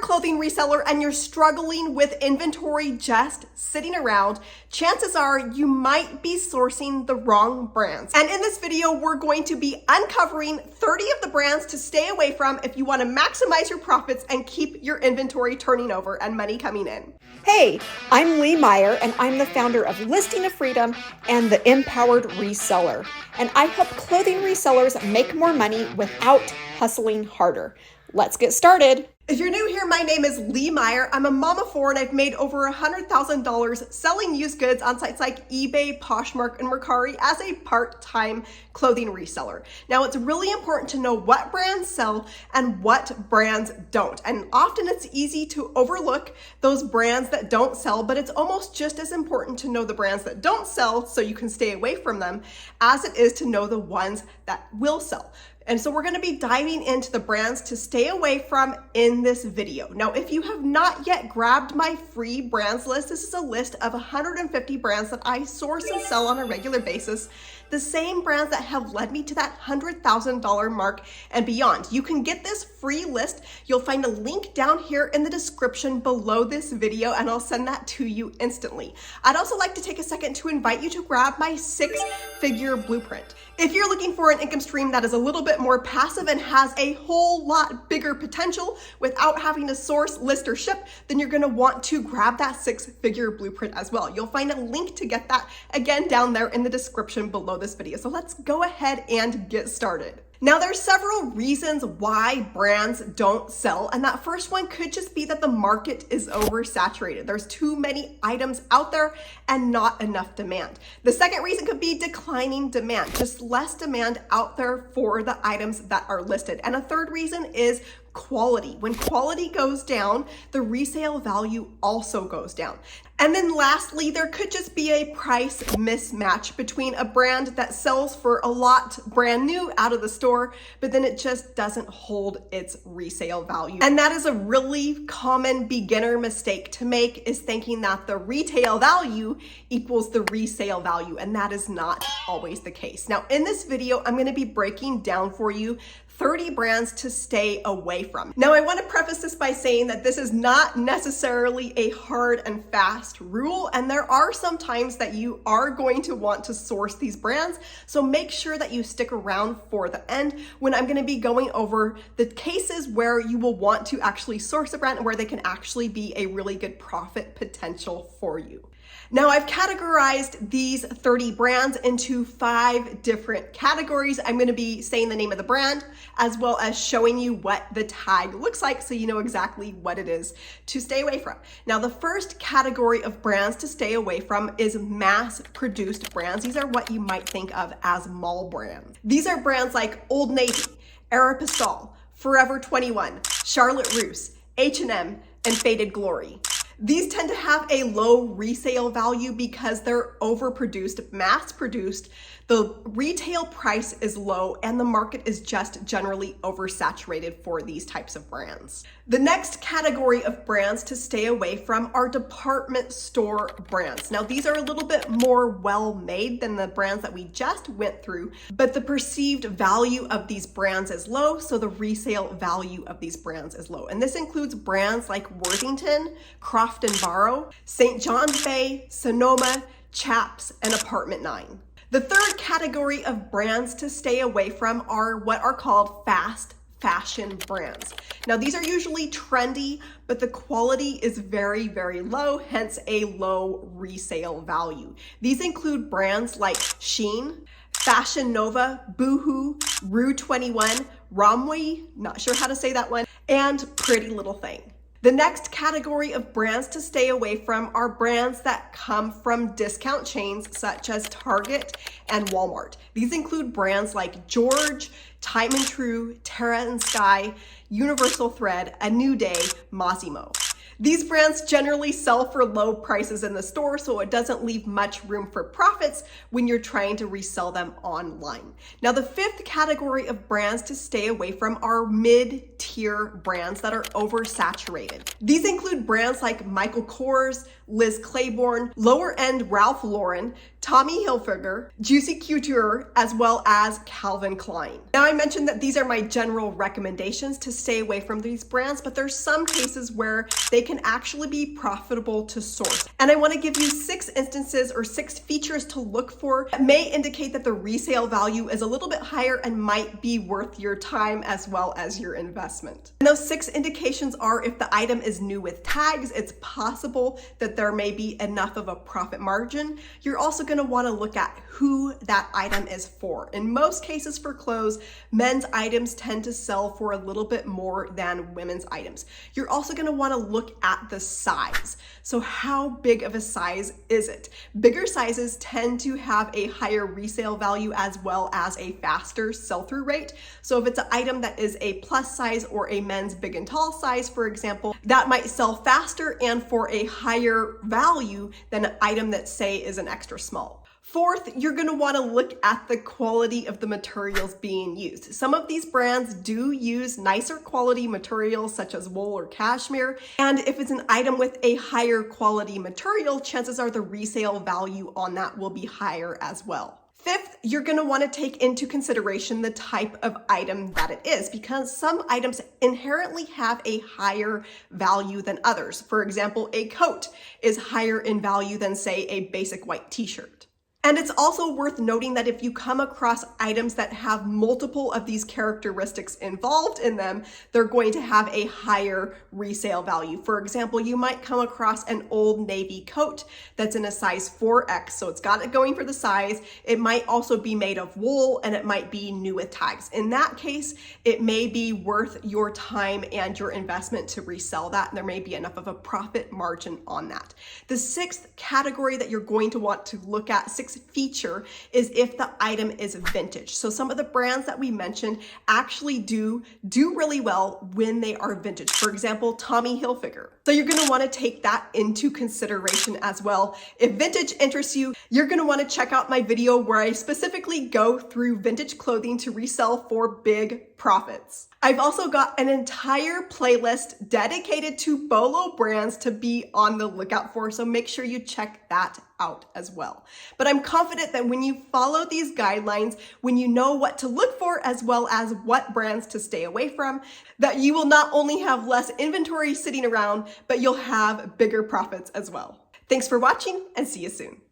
clothing reseller and you're struggling with inventory just sitting around, chances are you might be sourcing the wrong brands. And in this video, we're going to be uncovering 30 of the brands to stay away from if you want to maximize your profits and keep your inventory turning over and money coming in. Hey, I'm Lee Meyer, and I'm the founder of Listing of Freedom and the Empowered Reseller. And I help clothing resellers make more money without hustling harder. Let's get started. If you're new here, my name is Lee Meyer. I'm a mom of four and I've made over $100,000 selling used goods on sites like eBay, Poshmark, and Mercari as a part-time clothing reseller. Now, it's really important to know what brands sell and what brands don't. And often it's easy to overlook those brands that don't sell, but it's almost just as important to know the brands that don't sell so you can stay away from them as it is to know the ones that will sell. And so we're going to be diving into the brands to stay away from in this video. Now, if you have not yet grabbed my free brands list, this is a list of 150 brands that I source and sell on a regular basis. The same brands that have led me to that $100,000 mark and beyond. You can get this free list. You'll find a link down here in the description below this video, and I'll send that to you instantly. I'd also like to take a second to invite you to grab my 6-figure blueprint. If you're looking for an income stream that is a little bit more passive and has a whole lot bigger potential without having to source, list, or ship, then you're gonna want to grab that 6-figure blueprint as well. You'll find a link to get that again down there in the description below this video. So let's go ahead and get started. Now, there's several reasons why brands don't sell, and that first one could just be that the market is oversaturated. There's too many items out there and not enough demand. The second reason could be declining demand, just less demand out there for the items that are listed. And a third reason is quality. When quality goes down, the resale value also goes down. And then lastly, there could just be a price mismatch between a brand that sells for a lot brand new out of the store, but then it just doesn't hold its resale value. And that is a really common beginner mistake to make, is thinking that the retail value equals the resale value, and that is not always the case. Now, in this video, I'm going to be breaking down for you 30 brands to stay away from. Now, I want to preface this by saying that this is not necessarily a hard and fast rule, and there are some times that you are going to want to source these brands, so make sure that you stick around for the end when I'm going to be going over the cases where you will want to actually source a brand and where they can actually be a really good profit potential for you. Now, I've categorized these 30 brands into 5 different categories. I'm going to be saying the name of the brand as well as showing you what the tag looks like so you know exactly what it is to stay away from. Now, the first category of brands to stay away from is mass-produced brands. These are what you might think of as mall brands. These are brands like Old Navy, Aeropostale, Forever 21, Charlotte Russe, H&M, and Faded Glory. These tend to have a low resale value because they're overproduced, mass-produced. The retail price is low and the market is just generally oversaturated for these types of brands. The next category of brands to stay away from are department store brands. Now, these are a little bit more well-made than the brands that we just went through, but the perceived value of these brands is low, so the resale value of these brands is low. And this includes brands like Worthington, Croft & Barrow, St. John's Bay, Sonoma, Chaps, and Apartment 9. The third category of brands to stay away from are what are called fast fashion brands. Now, these are usually trendy, but the quality is very, very low, hence a low resale value. These include brands like Shein, Fashion Nova, Boohoo, Rue 21, Romwe, not sure how to say that one, and Pretty Little Thing. The next category of brands to stay away from are brands that come from discount chains such as Target and Walmart. These include brands like George, Time & True, Terra & Sky, Universal Thread, A New Day, Massimo. These brands generally sell for low prices in the store, so it doesn't leave much room for profits when you're trying to resell them online. Now, the fifth category of brands to stay away from are mid-tier brands that are oversaturated. These include brands like Michael Kors, Liz Claiborne, lower-end Ralph Lauren, Tommy Hilfiger, Juicy Couture, as well as Calvin Klein. Now I mentioned that these are my general recommendations to stay away from these brands, but there's some cases where they can actually be profitable to source. And I want to give you 6 instances or 6 features to look for that may indicate that the resale value is a little bit higher and might be worth your time as well as your investment. And those 6 indications are: if the item is new with tags, it's possible that there may be enough of a profit margin. You're also going to want to look at who that item is for. In most cases for clothes, men's items tend to sell for a little bit more than women's items. You're also going to want to look at the size. So how big of a size is it? Bigger sizes tend to have a higher resale value as well as a faster sell-through rate. So if it's an item that is a plus size or a men's big and tall size, for example, that might sell faster and for a higher value than an item that, say, is an extra small. Fourth, you're going to want to look at the quality of the materials being used. Some of these brands do use nicer quality materials such as wool or cashmere, and if it's an item with a higher quality material, chances are the resale value on that will be higher as well. Fifth, you're going to want to take into consideration the type of item that it is, because some items inherently have a higher value than others. For example, a coat is higher in value than, say, a basic white t-shirt. And it's also worth noting that if you come across items that have multiple of these characteristics involved in them, they're going to have a higher resale value. For example, you might come across an Old Navy coat that's in a size 4X, so it's got it going for the size. It might also be made of wool, and it might be new with tags. In that case, it may be worth your time and your investment to resell that, and there may be enough of a profit margin on that. The 6th category that you're going to want to look at, 6th feature, is if the item is vintage. So some of the brands that we mentioned actually do really well when they are vintage. For example, Tommy Hilfiger. So you're going to want to take that into consideration as well. If vintage interests you, you're going to want to check out my video where I specifically go through vintage clothing to resell for big profits. I've also got an entire playlist dedicated to Bolo brands to be on the lookout for, so make sure you check that out as well. But I'm confident that when you follow these guidelines, when you know what to look for as well as what brands to stay away from, that you will not only have less inventory sitting around, but you'll have bigger profits as well. Thanks for watching, and see you soon.